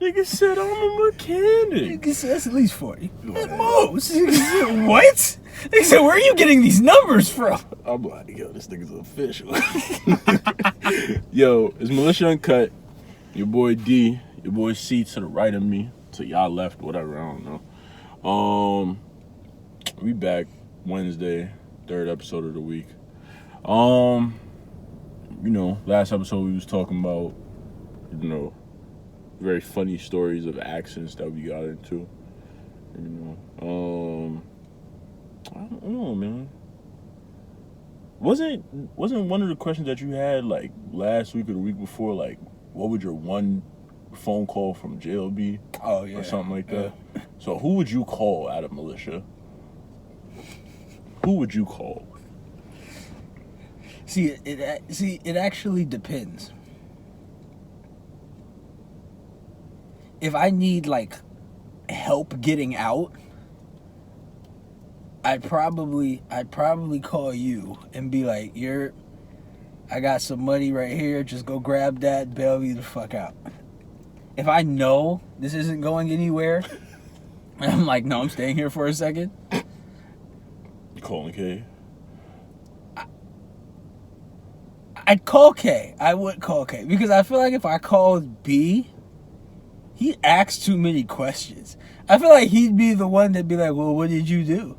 Nigga said I'm a mechanic. Nigga said that's at least 40. At most. Nigga said, what? Nigga said, where are you getting these numbers from? I'm like, yo, this nigga's official. Yo, it's Militia Uncut. Your boy D, your boy C to the right of me, to y'all left, whatever, I don't know. We back Wednesday, third episode of the week. You know, last episode we was talking about, you know, very funny stories of accidents that we got into. You know, I don't know, man. Wasn't one of the questions that you had like last week or the week before, like, what would your one phone call from jail be? Oh yeah, or something like that. Yeah. So who would you call out of militia? Who would you call? See, it actually depends. If I need like help getting out, I'd probably call you and be like, I got some money right here, just go grab that, bail me the fuck out. If I know this isn't going anywhere, and I'm like, no, I'm staying here for a second. You calling K? I'd call K. I would call K. Because I feel like if I called B, he asks too many questions. I feel like he'd be the one that'd be like, well, what did you do?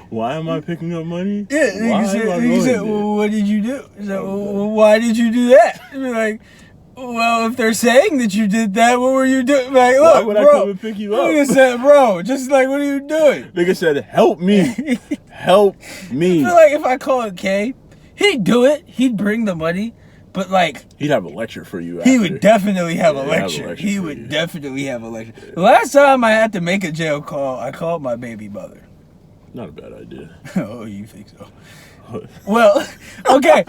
Why am I picking up money? Yeah, you said, well, what did you do? So, well, why did you do that? I'd be like, well, if they're saying that you did that, what were you doing? Like, look, why would bro, I come and pick you up? Nigga said, bro, just like, what are you doing? Nigga said, help me. Help me. I feel like if I called K, he'd do it. He'd bring the money. But like, he'd have a lecture for you. After. He would definitely have a lecture. He would definitely have a lecture. The last time I had to make a jail call, I called my baby mother. Not a bad idea. Oh, you think so? Well, okay.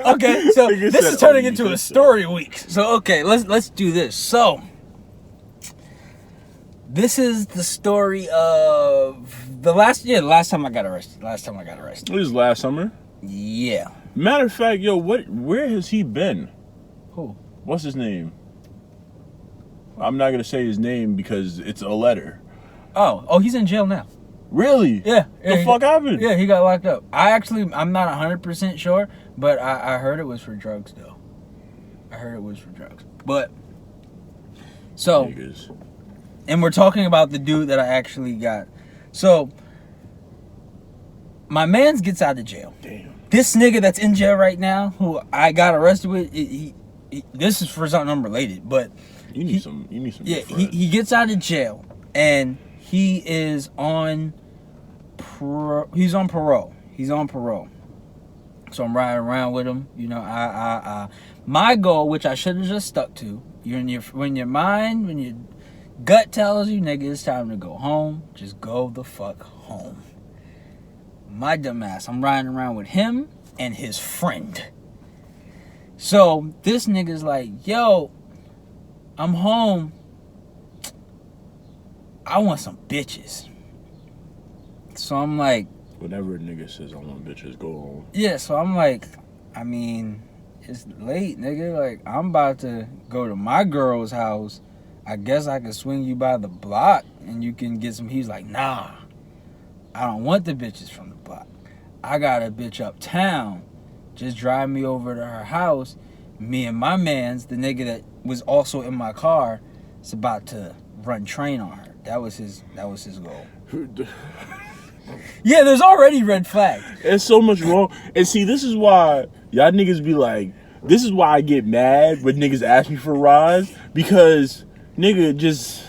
So this is turning into a story week. So okay, let's do this. So this is the story of the last time I got arrested. It was last summer. Yeah. Matter of fact, yo, where has he been? Who? What's his name? I'm not gonna say his name because it's a letter. Oh, he's in jail now. Really? Yeah. The fuck happened? Yeah, he got locked up. I'm not 100% sure, but I heard it was for drugs though. But so, Niggas. And we're talking about the dude that I actually got. So my mans gets out of jail. Damn. This nigga that's in jail right now, who I got arrested with, this is for something unrelated, but you need some. Yeah, he gets out of jail and he is on he's on parole. So I'm riding around with him. You know, my goal, which I should have just stuck to, when your gut tells you, nigga, it's time to go home, just go the fuck home. My dumb ass, I'm riding around with him and his friend. So this nigga's like, yo, I'm home. I want some bitches. So I'm like, whenever a nigga says I want bitches, go home. Yeah, so I'm like, I mean, it's late, nigga. Like, I'm about to go to my girl's house. I guess I can swing you by the block and you can get some. He's like, nah, I don't want the bitches from the block. I got a bitch uptown. Just drive me over to her house. Me and my mans, the nigga that was also in my car, is about to run train on her. That was his goal. Yeah, there's already red flags. There's so much wrong. And see, this is why y'all niggas be like, this is why I get mad when niggas ask me for rides, because nigga just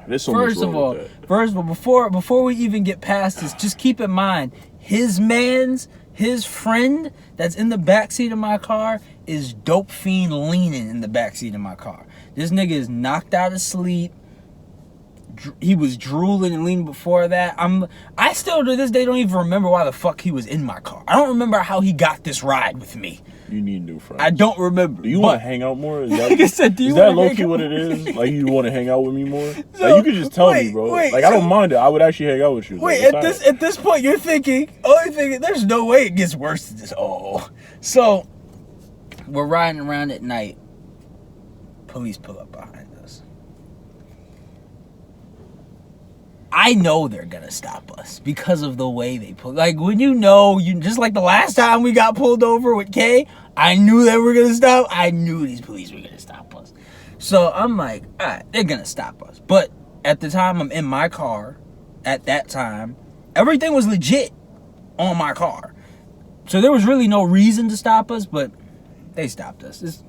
there's so much wrong with that. First of all, before we even get past this, just keep in mind his friend that's in the backseat of my car is dope fiend leaning in the backseat of my car. This nigga is knocked out of sleep. He was drooling and leaning before that. I still to this day don't even remember why the fuck he was in my car. I don't remember how he got this ride with me. You need new friends. I don't remember. Do you want to hang out more? Is that, like I said, is that low-key what it is? Like, you want to hang out with me more? So, like, you could just tell me, bro. Like, I don't mind it. I would actually hang out with you. Wait, like, at this point, you're only thinking, there's no way it gets worse than this. Oh. So, we're riding around at night, police pull up behind us. I know they're gonna stop us because of the way they pull. Like, when you just like the last time we got pulled over with K, I knew they were gonna stop. I knew these police were gonna stop us. So I'm like, all right, they're gonna stop us. But at the time I'm in my car, at that time, everything was legit on my car. So there was really no reason to stop us, but they stopped us. It's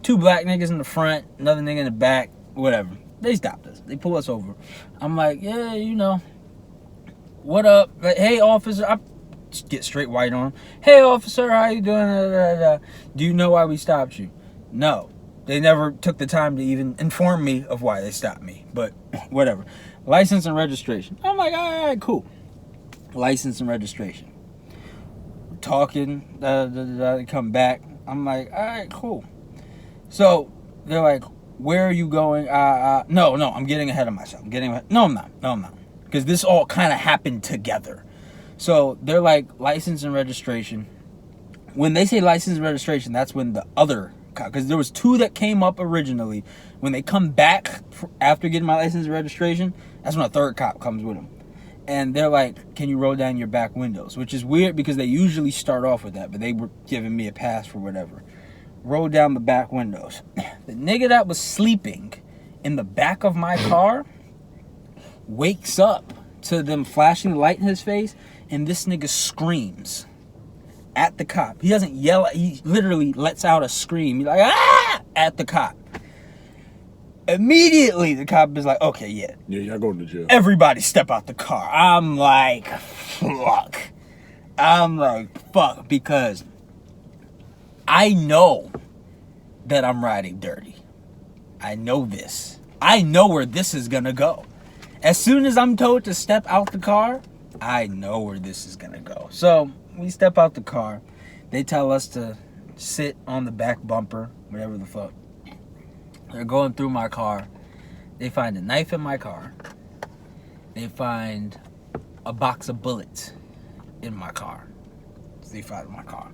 2 black niggas in the front, another nigga in the back, whatever. They stopped us. They pull us over. I'm like, yeah, what up? Like, hey, officer. I get straight white on him. Hey, officer, how you doing? Do you know why we stopped you? No. They never took the time to even inform me of why they stopped me. But whatever. License and registration. I'm like, all right, cool. License and registration. We're talking. They come back. I'm like, all right, cool. So they're like, where are you going? No, I'm getting ahead of myself. No, I'm not. Because this all kind of happened together. So they're like, license and registration. When they say license and registration, that's when the other cop, because there was 2 that came up originally. When they come back after getting my license and registration, that's when a 3rd cop comes with them. And they're like, can you roll down your back windows? Which is weird because they usually start off with that, but they were giving me a pass for whatever. Roll down the back windows. The nigga that was sleeping in the back of my car wakes up to them flashing the light in his face, and this nigga screams at the cop. He doesn't yell, he literally lets out a scream. He's like, ah! At the cop. Immediately, the cop is like, okay, yeah. Yeah, y'all going to jail. Everybody step out the car. I'm like, fuck. Because I know that I'm riding dirty. I know this. I know where this is gonna go. As soon as I'm told to step out the car, I know where this is gonna go. So we step out the car. They tell us to sit on the back bumper, whatever the fuck. They're going through my car. They find a knife in my car. They find a box of bullets in my car. They find my car.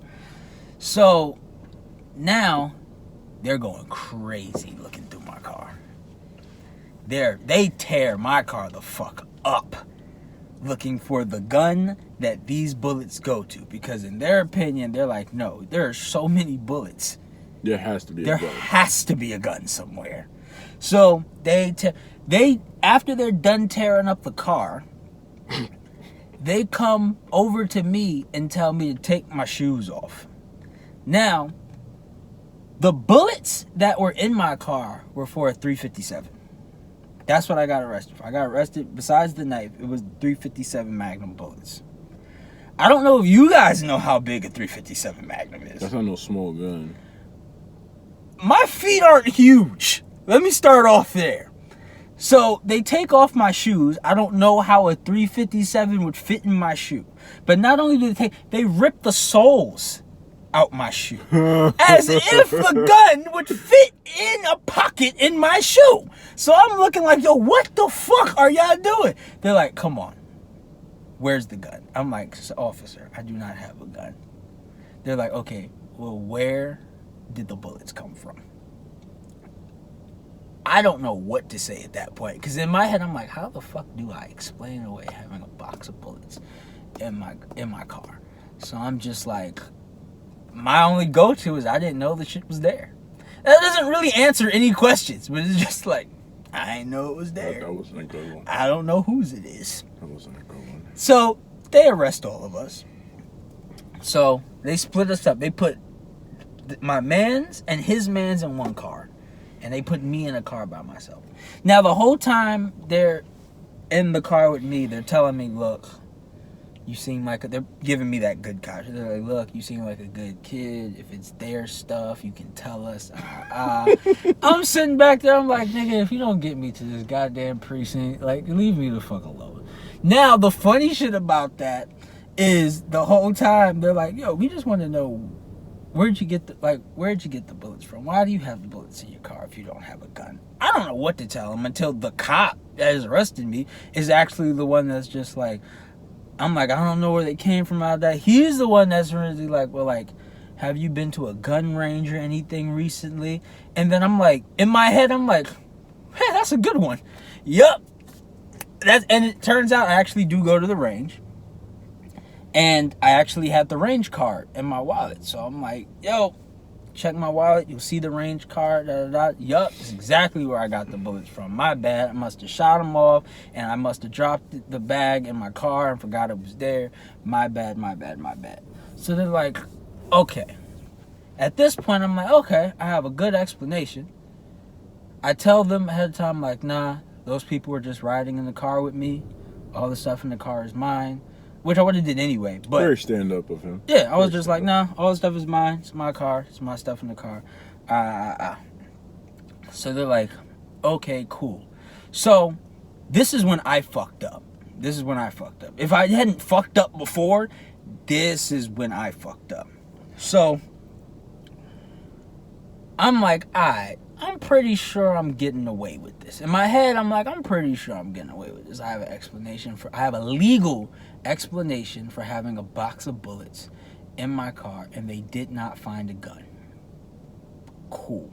So now they're going crazy looking through my car. They tear my car the fuck up looking for the gun that these bullets go to, because in their opinion, they're like, no, there are so many bullets. There has to be a gun. There has to be a gun somewhere. So they after they're done tearing up the car, they come over to me and tell me to take my shoes off. Now, the bullets that were in my car were for a .357. That's what I got arrested for. I got arrested, besides the knife, it was .357 Magnum bullets. I don't know if you guys know how big a .357 Magnum is. That's not no small gun. My feet aren't huge. Let me start off there. So they take off my shoes. I don't know how a .357 would fit in my shoe. But not only do they rip the soles out my shoe. As if the gun would fit in a pocket in my shoe. So I'm looking like, yo, what the fuck are y'all doing? They're like, come on. Where's the gun? I'm like, officer, I do not have a gun. They're like, okay, well, where did the bullets come from? I don't know what to say at that point. Because in my head, I'm like, how the fuck do I explain away having a box of bullets in my car? So I'm just like, my only go-to is I didn't know the shit was there. That doesn't really answer any questions, but it's just like, I didn't know it was there. That wasn't a good one. I don't know whose it is. That wasn't a good one. So they arrest all of us. So they split us up. They put my mans and his mans in one car, and they put me in a car by myself. Now the whole time they're in the car with me, they're telling me, look, you seem like they're giving me that good cop. They're like, look, you seem like a good kid. If it's their stuff, you can tell us. I'm sitting back there. I'm like, nigga, if you don't get me to this goddamn precinct, like, leave me the fuck alone. Now, the funny shit about that is the whole time they're like, yo, we just want to know, where'd you get the bullets from? Why do you have the bullets in your car if you don't have a gun? I don't know what to tell them until the cop that has arrested me is actually the one that's just like, I'm like, I don't know where they came from out of that. He's the one that's really like, well, like, have you been to a gun range or anything recently? And then I'm like, in my head, I'm like, hey, that's a good one. Yup. And it turns out I actually do go to the range. And I actually had the range card in my wallet. So I'm like, yo, check my wallet. You'll see the range card. Yup, it's exactly where I got the bullets from. My bad. I must have shot them off. And I must have dropped the bag in my car and forgot it was there. My bad. So they're like, okay. At this point, I'm like, okay, I have a good explanation. I tell them ahead of time, like, nah, those people were just riding in the car with me. All the stuff in the car is mine. Which I would have did anyway. But very stand up of him. Yeah, I was just like, nah, all the stuff is mine. It's my car. It's my stuff in the car. So they're like, okay, cool. So this is when I fucked up. If I hadn't fucked up before, this is when I fucked up. So I'm like, alright, I'm pretty sure I'm getting away with this. In my head, I'm like, I'm pretty sure I'm getting away with this. I have a legal explanation for having a box of bullets in my car, and they did not find a gun. Cool.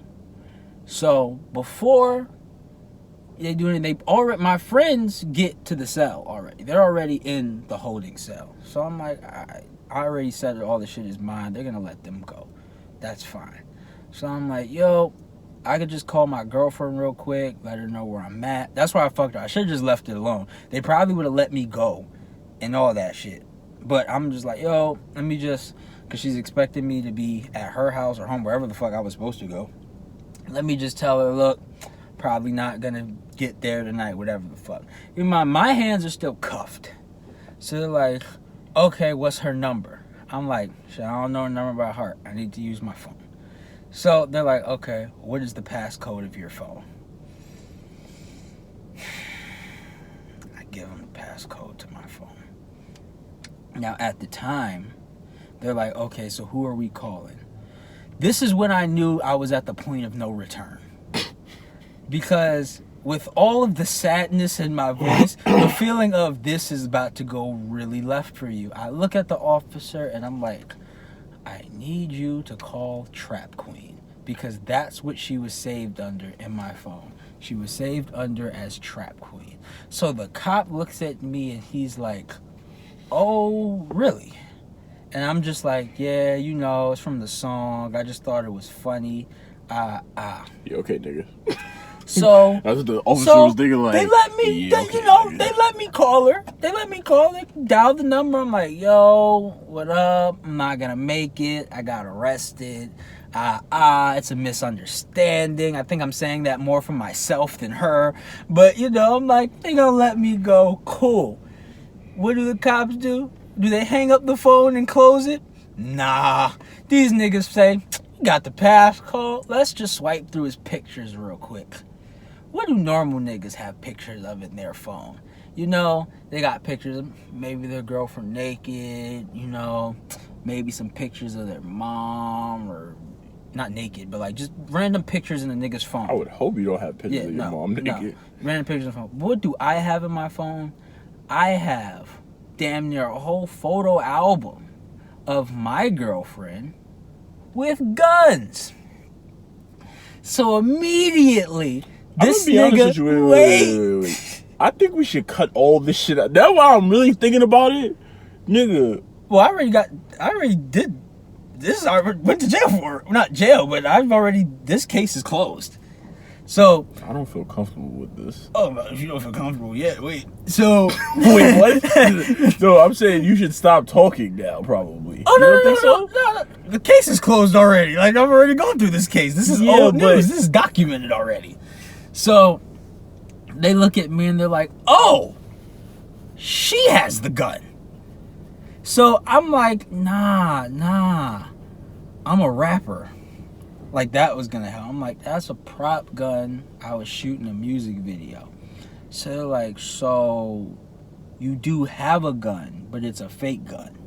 So before they do anything, my friends get to the cell already. They're already in the holding cell. So I'm like, I already said that all the shit is mine. They're gonna let them go. That's fine. So I'm like, yo, I could just call my girlfriend real quick, let her know where I'm at. That's why I fucked her. I should have just left it alone. They probably would have let me go and all that shit. But I'm just like, yo, let me just, because she's expecting me to be at her house or home, wherever the fuck I was supposed to go. Let me just tell her, look, probably not going to get there tonight, whatever the fuck. My hands are still cuffed. So they're like, okay, what's her number? I'm like, shit, I don't know her number by heart. I need to use my phone. So they're like, okay, what is the passcode of your phone? I give them the passcode to my phone. Now, at the time, they're like, okay, so who are we calling? This is when I knew I was at the point of no return. Because with all of the sadness in my voice, the feeling of this is about to go really left for you, I look at the officer and I'm like, I need you to call Trap Queen, because that's what she was saved under in my phone. She was saved under as Trap Queen. So the cop looks at me and he's like, oh, really? And I'm just like, yeah, it's from the song. I just thought it was funny. Yeah, okay, nigga. So that's what the officer was thinking. Like, they let me, they let me call her. They dial the number. I'm like, yo, what up? I'm not gonna make it. I got arrested. It's a misunderstanding. I think I'm saying that more for myself than her. But I'm like, they gonna let me go. Cool. What do the cops do? Do they hang up the phone and close it? Nah. These niggas say, you got the passcode. Let's just swipe through his pictures real quick. What do normal niggas have pictures of in their phone? They got pictures of maybe their girlfriend naked, maybe some pictures of their mom, or not naked, but like just random pictures in the nigga's phone. I would hope you don't have pictures of your mom naked. No. Random pictures of the phone. What do I have in my phone? I have damn near a whole photo album of my girlfriend with guns. So immediately, this nigga, wait. I think we should cut all this shit out. That's why I'm really thinking about it, nigga. Well, I already did this. I went to jail for it. Not jail, but this case is closed. So I don't feel comfortable with this. Oh, if you don't feel comfortable yet, wait. So wait, what? No, I'm saying you should stop talking now, probably. Oh, no. The case is closed already. Like, I've already gone through this case. This is old news. This is documented already. So they look at me and they're like, oh, she has the gun. So I'm like, nah. I'm a rapper. Like, that was gonna help. I'm like, that's a prop gun. I was shooting a music video. So they're like, so you do have a gun, but it's a fake gun.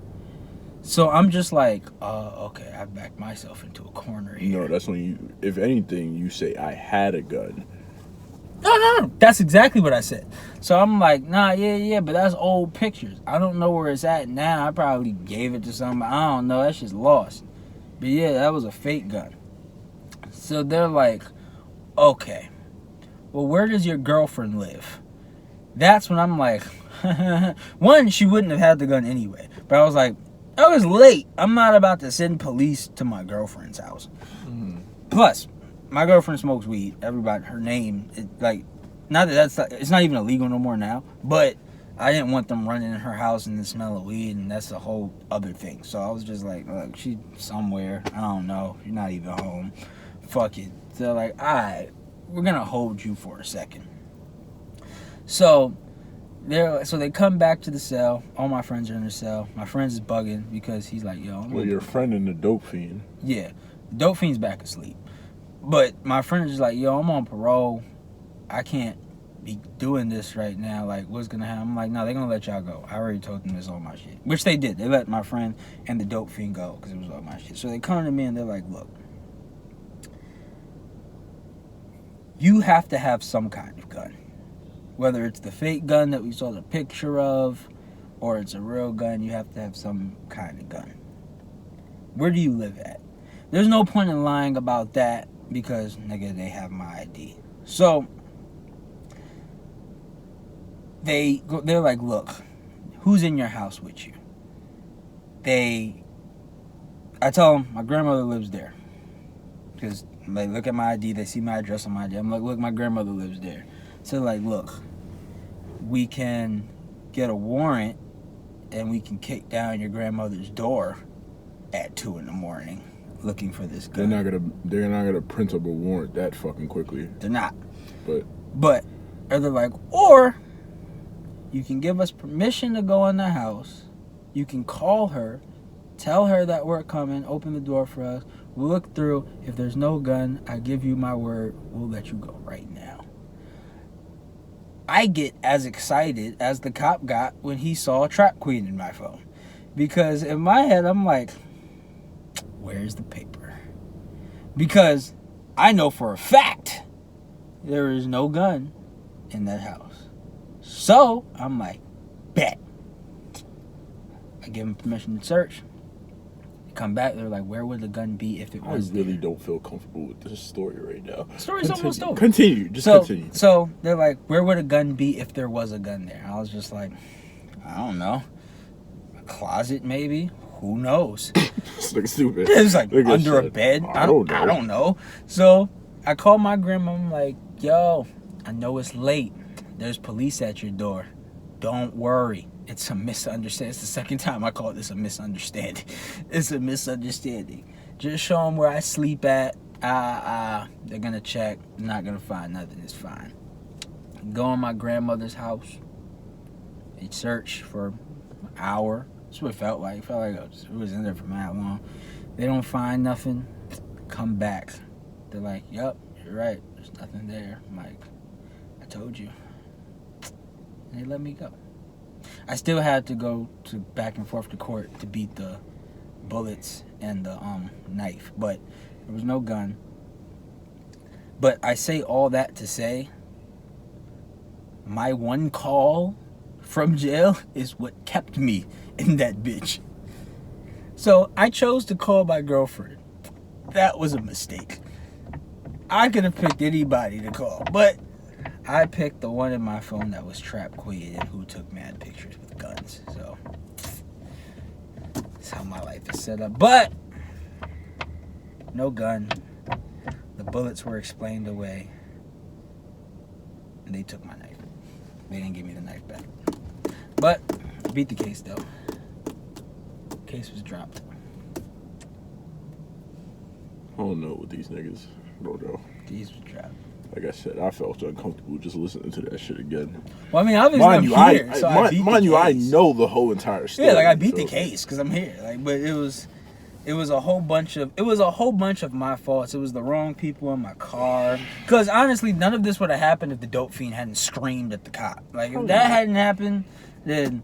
So I'm just like, okay, I backed myself into a corner here. No, that's when you, if anything, you say, I had a gun. No. That's exactly what I said. So I'm like, nah, yeah, but that's old pictures. I don't know where it's at now. I probably gave it to somebody. I don't know. That shit's lost. But yeah, that was a fake gun. So they're like, okay, well, where does your girlfriend live? That's when I'm like, one, she wouldn't have had the gun anyway. But I was like, I was late. I'm not about to send police to my girlfriend's house. Mm-hmm. Plus, my girlfriend smokes weed. Everybody, her name, not that it's not even illegal no more now. But I didn't want them running in her house and the smell of weed, and that's a whole other thing. So I was just like, look, she's somewhere. I don't know. You're not even home. Fuck it. So like, all right, we're gonna hold you for a second. So they come back to the cell. All my friends are in the cell. My friends is bugging because he's like, yo. Well, your friend and the dope fiend. Yeah, the dope fiend's back asleep. But my friend is like, yo, I'm on parole. I can't be doing this right now. Like, what's gonna happen? I'm like, no, they're gonna let y'all go. I already told them this all my shit. Which they did. They let my friend and the dope fiend go because it was all my shit. So they come to me and they're like, look, you have to have some kind of gun. Whether it's the fake gun that we saw the picture of or it's a real gun, you have to have some kind of gun. Where do you live at? There's no point in lying about that because, nigga, they have my ID. So, they're like, look, who's in your house with you? I tell them, my grandmother lives there. Because they look at my ID, they see my address on my ID. I'm like, look, my grandmother lives there. So like, look, we can get a warrant and we can kick down your grandmother's door at 2 a.m. looking for this gun. They're not gonna print up a warrant that fucking quickly. They're not. But or they're like, or you can give us permission to go in the house. You can call her, tell her that we're coming, open the door for us. We'll look through. If there's no gun, I give you my word, we'll let you go right now. I get as excited as the cop got when he saw Trap Queen in my phone. Because in my head, I'm like, where's the paper? Because I know for a fact there is no gun in that house. So, I'm like, bet. I give him permission to search. Come back, they're like, where would the gun be if it was I really don't feel comfortable with this story right now. The story's almost over. Continue. Continue. So they're like, where would a gun be if there was a gun there? I was just like, I don't know. A closet, maybe? Who knows? It's like stupid. It was like under a bed. I don't know. So I called my grandma. I'm like, yo, I know it's late. There's police at your door. Don't worry. It's a misunderstanding. It's the second time I call this a misunderstanding. It's a misunderstanding. Just show them where I sleep at. They're going to check. Not going to find nothing. It's fine. Go in my grandmother's house. They search for an hour. That's what it felt like. It felt like it was in there for that long. They don't find nothing. Come back. They're like, yup, you're right. There's nothing there. I'm like, I told you. And they let me go. I still had to go back and forth to court to beat the bullets and the knife, but there was no gun. But I say all that to say, my one call from jail is what kept me in that bitch. So I chose to call my girlfriend. That was a mistake. I could have picked anybody to call, but I picked the one in my phone that was Trap Queen and who took mad pictures with guns. So that's how my life is set up. But no gun. The bullets were explained away. And they took my knife. They didn't give me the knife back. But I beat the case though. Case was dropped. I don't know what these niggas. I don't know. Case was dropped. Like I said, I felt uncomfortable just listening to that shit again. Well, I mean, obviously I'm here, so I beat the case. I know the whole entire story. Yeah, like I beat the case because I'm here. Like, but it was a whole bunch of my faults. It was the wrong people in my car. Because honestly, none of this would have happened if the dope fiend hadn't screamed at the cop. Like if that hadn't happened, then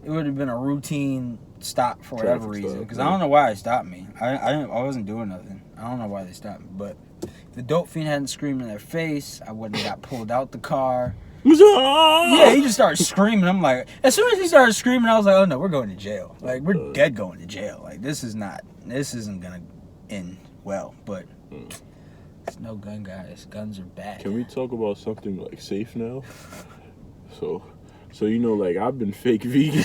it would have been a routine stop for whatever reason. Because I don't know why they stopped me. I wasn't doing nothing. I don't know why they stopped me, but. If the dope fiend hadn't screamed in their face, I wouldn't have got pulled out the car. Yeah, he just started screaming. I'm like, as soon as he started screaming, I was like, oh no, we're going to jail. Like, we're dead going to jail. Like, this isn't gonna end well, but it's no gun guys. Guns are bad. Can we talk about something like safe now? So you know, like I've been fake vegan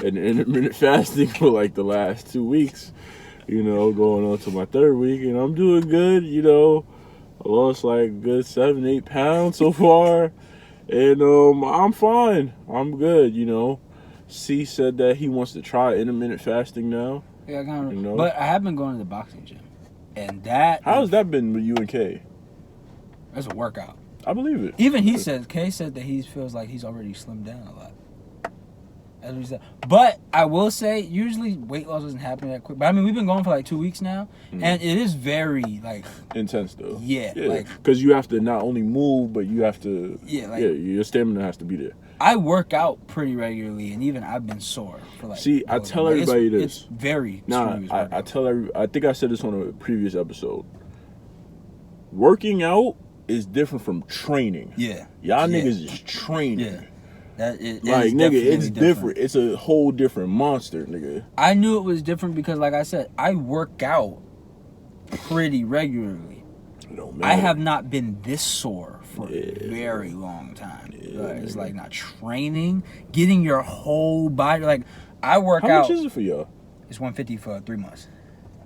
and intermittent fasting for like the last 2 weeks. You know, going on to my 3rd week, and I'm doing good. You know, I lost like a good 7-8 pounds so far, and I'm fine. I'm good. You know, C said that he wants to try intermittent fasting now. Yeah, kind of. You know? But I have been going to the boxing gym, and that. How's that been with you and Kay? That's a workout. I believe it. Even Kay said that he feels like he's already slimmed down a lot. That's what he said. But I will say, usually weight loss doesn't happen that quick. But I mean, we've been going for like 2 weeks now, and it is very like intense though. Yeah, like because you have to not only move, but you have to. Like, your stamina has to be there. I work out pretty regularly, and even I've been sore for like. See, I tell everybody this. It's very. I tell everybody. I think I said this on a previous episode. Working out is different from training. Yeah. Y'all niggas is training. Yeah. That is like nigga, it's different. It's a whole different monster, nigga. I knew it was different because, like I said, I work out pretty regularly. I have not been this sore for a very long time. It's like not training, getting your whole body. Like I work out. How much is it for y'all? It's $150 for 3 months.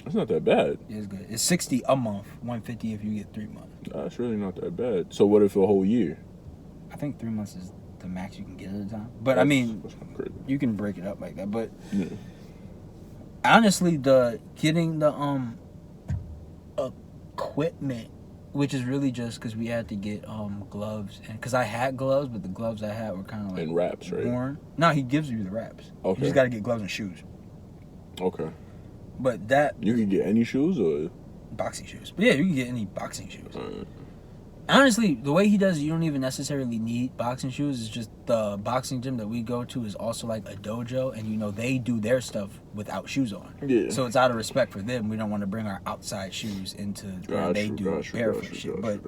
That's not that bad. It's good. It's $60 a month, $150 if you get 3 months. That's really not that bad. So what if a whole year? I think 3 months is the max you can get at a time. But I mean, you can break it up like that. But honestly, getting the equipment, which is really just because we had to get gloves, and because I had gloves, but the gloves I had were kind of like and wraps, right? Worn. No, he gives you the wraps. Okay. You just got to get gloves and shoes. Okay. But that you can get any shoes or boxing shoes. But yeah, you can get any boxing shoes. Honestly, the way he does it, you don't even necessarily need boxing shoes. It's just the boxing gym that we go to is also like a dojo, and you know they do their stuff without shoes on. Yeah. So it's out of respect for them. We don't want to bring our outside shoes into where they do barefoot shit. But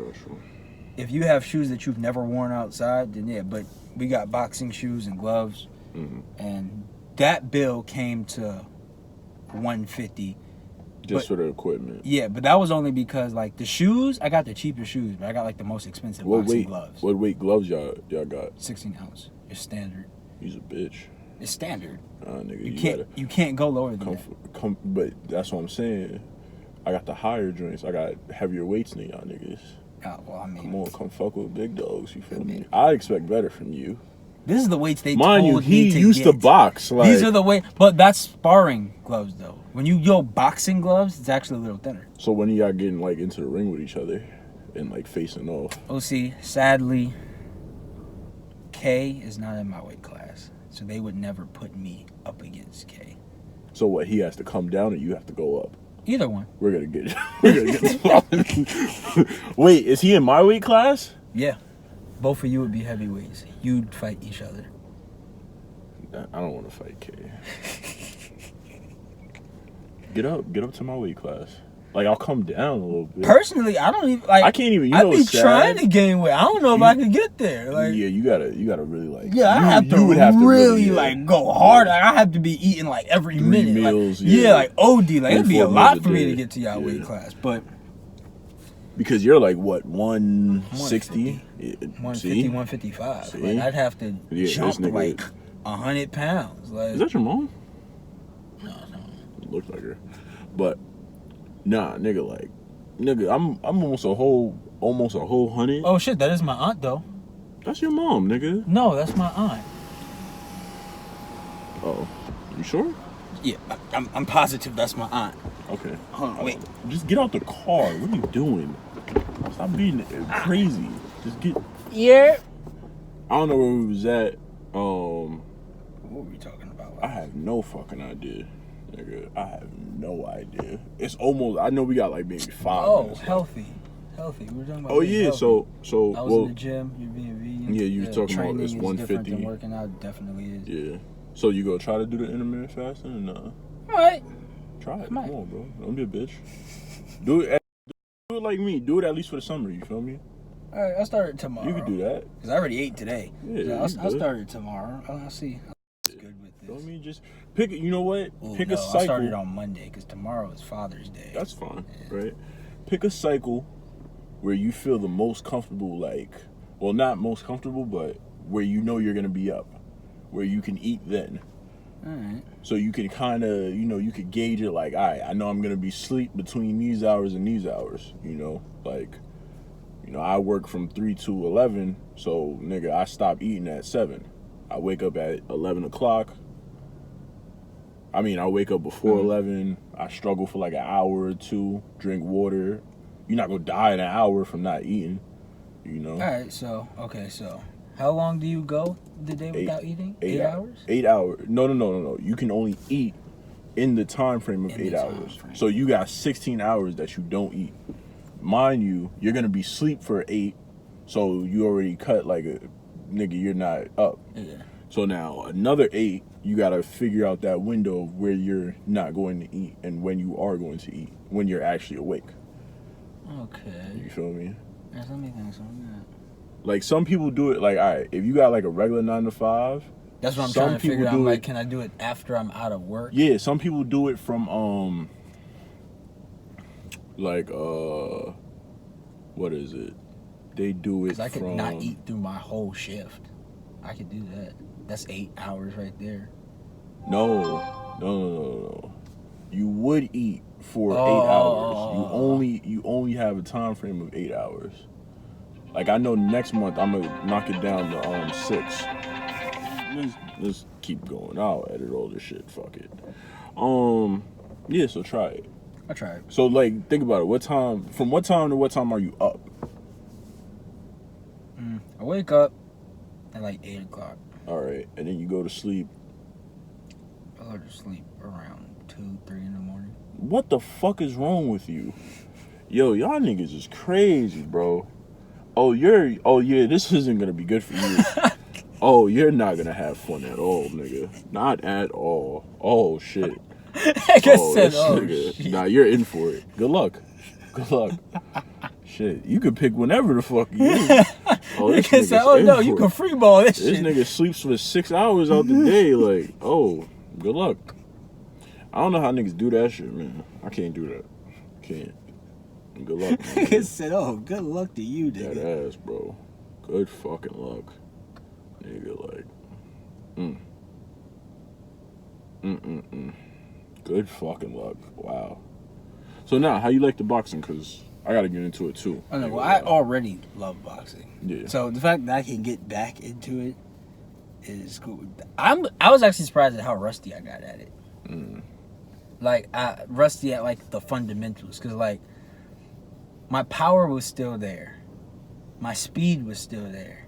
if you have shoes that you've never worn outside, then yeah. But we got boxing shoes and gloves, and that bill came to $150. Just for the equipment. Yeah, but that was only because like the shoes, I got the cheapest shoes, but I got like the most expensive boxing gloves. What weight gloves y'all got? 16 ounce. It's standard. He's a bitch. It's standard. Nigga, you can't go lower than that. But that's what I'm saying. I got the higher joints. I got heavier weights than y'all niggas. Oh, well, I mean, come fuck with big dogs. You feel me? I expect better from you. This is the weights they Mind told you, he me to used get. to box. Like, these are the weight, but that's sparring gloves though. When you go boxing gloves, it's actually a little thinner. So when are y'all getting like into the ring with each other and like facing off? OC, sadly, K is not in my weight class, so they would never put me up against K. So what? He has to come down, or you have to go up? Either one. We're gonna get. Wait, is he in my weight class? Yeah. Both of you would be heavyweights. You'd fight each other. I don't want to fight K. Get up to my weight class. Like, I'll come down a little bit. Personally, I don't even like. I can't even. I'd be trying to gain weight. I don't know if I could get there. Like, yeah, you gotta really like. Yeah, I have to really like go hard. Like, I have to be eating like every 3 minute. meals. Like, yeah, like OD. Like, it'd be a lot for me to get to y'all weight class, but. Because you're like what, 160? 150, 155. See? Like I'd have to jump like 100 pounds. Like, is that your mom? No. It looked like her, but nah, nigga. I'm almost a whole 100. Oh shit, that is my aunt though. That's your mom, nigga. No, that's my aunt. Oh, you sure? Yeah, I'm positive that's my aunt. Okay. Hold on, wait. Just get out the car. What are you doing? Stop being crazy. Just get. Yeah. I don't know where we was at. What were we talking about? I have no fucking idea, nigga. I have no idea. It's almost. I know we got like maybe 5 minutes. Healthy. We were talking about. Oh yeah, healthy. So I was in the gym. You're being vegan. Yeah, you was talking about it's 150. $150. Working out definitely is. Yeah. So you gonna try to do the intermittent fasting or nah? All right. Try it. Come on, bro. Don't be a bitch. Do it like me. Do it at least for the summer. You feel me? All right, I'll start it tomorrow. You can do that. Because I already ate today. Yeah, I'll start it tomorrow. I'll see. I'm good with this. You know what I mean? You know what? Ooh, Pick no, a cycle. I started on Monday because tomorrow is Father's Day. That's fine, Yeah. right? Pick a cycle where you feel the most comfortable, like, well, not most comfortable, but where you know you're gonna be up, where you can eat then. All right. So you can kind of, you could gauge it like, all right, I know I'm gonna be asleep between these hours and these hours. Like, I work from 3 to 11, so nigga, I stop eating at 7. I wake up at 11 o'clock. I wake up before 11. I struggle for like an hour or two, drink water. You're not gonna die in an hour from not eating, All right, so how long do you go the day without eating? 8 hours? 8 hours. No. You can only eat in the time frame of 8 hours. So you got 16 hours that you don't eat. Mind you, you're gonna be asleep for 8, so you already cut like a nigga. You're not up. Yeah. So now another 8, you gotta figure out that window of where you're not going to eat and when you are going to eat, when you're actually awake. Okay. You feel me? Let me think something. Like some people do it like, all right, if you got like a regular 9 to 5. That's what I'm trying to figure out. I'm like, can I do it after I'm out of work? Yeah, some people do it from what is it? They do it because I could from... not eat through my whole shift. I could do that. That's 8 hours right there. No. You would eat for 8 hours. You only have a time frame of 8 hours. Like I know next month I'm gonna knock it down to 6. Let's keep going. I'll edit all this shit. Fuck it. Yeah. So try it. I tried. So like, think about it. From what time to what time are you up? I wake up at like 8 o'clock. All right, and then you go to sleep. I go to sleep around 2, 3 in the morning. What the fuck is wrong with you? Yo, y'all niggas is crazy, bro. Oh yeah, this isn't gonna be good for you. Oh, you're not gonna have fun at all, nigga. Not at all. Oh shit. I just said, nigga. Shit. Nah, you're in for it. Good luck. Shit, you could pick whenever the fuck you want. Oh, this nigga said, no, you can freeball this shit. This nigga sleeps for 6 hours out the day. Like, oh, good luck. I don't know how niggas do that shit, man. I can't do that. Can't. Good luck. Nigga said, good luck to you, nigga. That ass, bro. Good fucking luck. Nigga, like, Good fucking luck. Wow. So now, how you like the boxing? Because I gotta get into it too. Oh, no, well, I already love boxing. Yeah. So the fact that I can get back into it is cool. I was actually surprised at how rusty I got at it. Like, rusty at like the fundamentals, because like my power was still there, my speed was still there.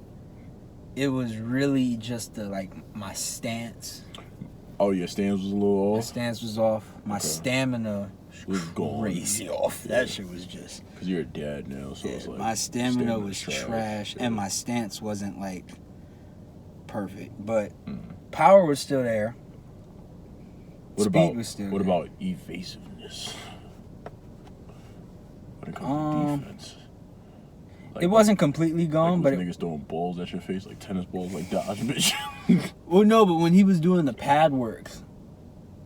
It was really just my stance. Oh, your stance was a little off? My stance was off. My stamina was crazy off. Yeah. That shit was just... Because you're a dad now, so it's like... My stamina was trash, and my stance wasn't, perfect. But power was still there. Speed was still there. What about evasiveness? When it comes to defense? It wasn't completely gone, but niggas throwing balls at your face like tennis balls, like dodge, bitch. Well, no, but when he was doing the pad works,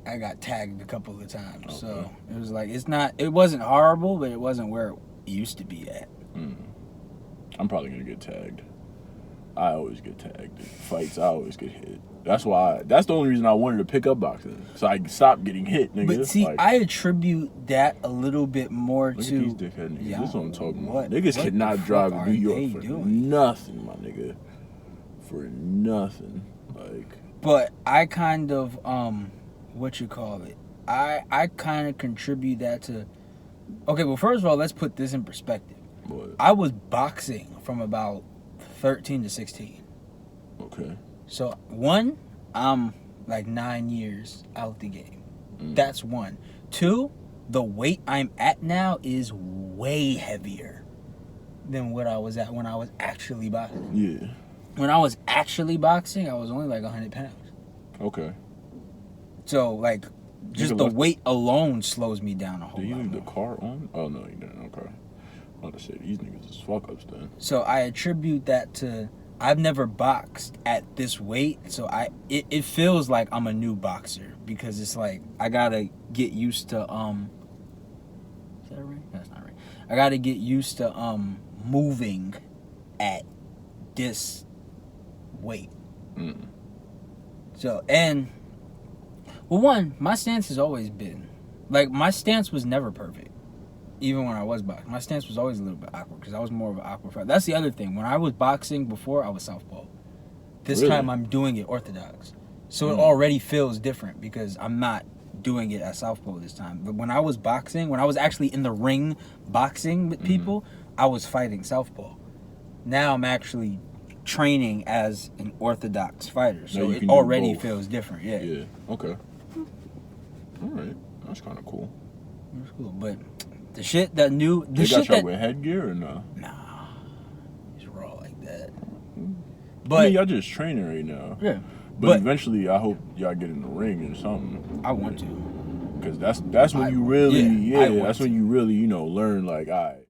I got tagged a couple of times. Okay. So it was like it wasn't horrible, but it wasn't where it used to be at. I'm probably gonna get tagged. I always get tagged in fights. I always get hit. That's the only reason I wanted to pick up boxing, so I can stop getting hit, nigga. But see, I attribute that a little bit more look to at these dickhead niggas. Yeah, this is what I'm talking about. what Niggas cannot drive in New York for doing? nothing, my nigga. For nothing, But I kind of what you call it? I kind of contribute that to. Okay, well, first of all, let's put this in perspective. What? I was boxing from about 13 to 16. Okay. So, one, I'm 9 years out the game. That's one. Two, the weight I'm at now is way heavier than what I was at when I was actually boxing. Yeah. When I was actually boxing, I was only 100 pounds. Okay. So, just the weight alone slows me down a whole lot. Did you leave the car on? Oh, no, you didn't. Okay. I was about to say, these niggas is fuck ups then. So, I attribute that to I've never boxed at this weight, so it feels like I'm a new boxer because it's like I gotta get used to Is that right? That's not right. I gotta get used to moving at this weight. Mm. So one, my stance has always been like my stance was never perfect. Even when I was boxing, my stance was always a little bit awkward because I was more of an awkward fighter. That's the other thing. When I was boxing before, I was southpaw. This Really? time, I'm doing it orthodox. So it already feels different because I'm not doing it at southpaw this time. But when I was boxing, when I was actually in the ring boxing with people, I was fighting southpaw. Now I'm actually training as an orthodox fighter. So it already feels different. Yeah. Yeah. Okay. All right. That's kind of cool. That's cool. But the shit that new... They got y'all with headgear or no? Nah. It's raw like that. But I mean, y'all just training right now. Yeah. But eventually, I hope y'all get in the ring or something. I want to. Because that's when you really, that's when you really, learn, like, all right.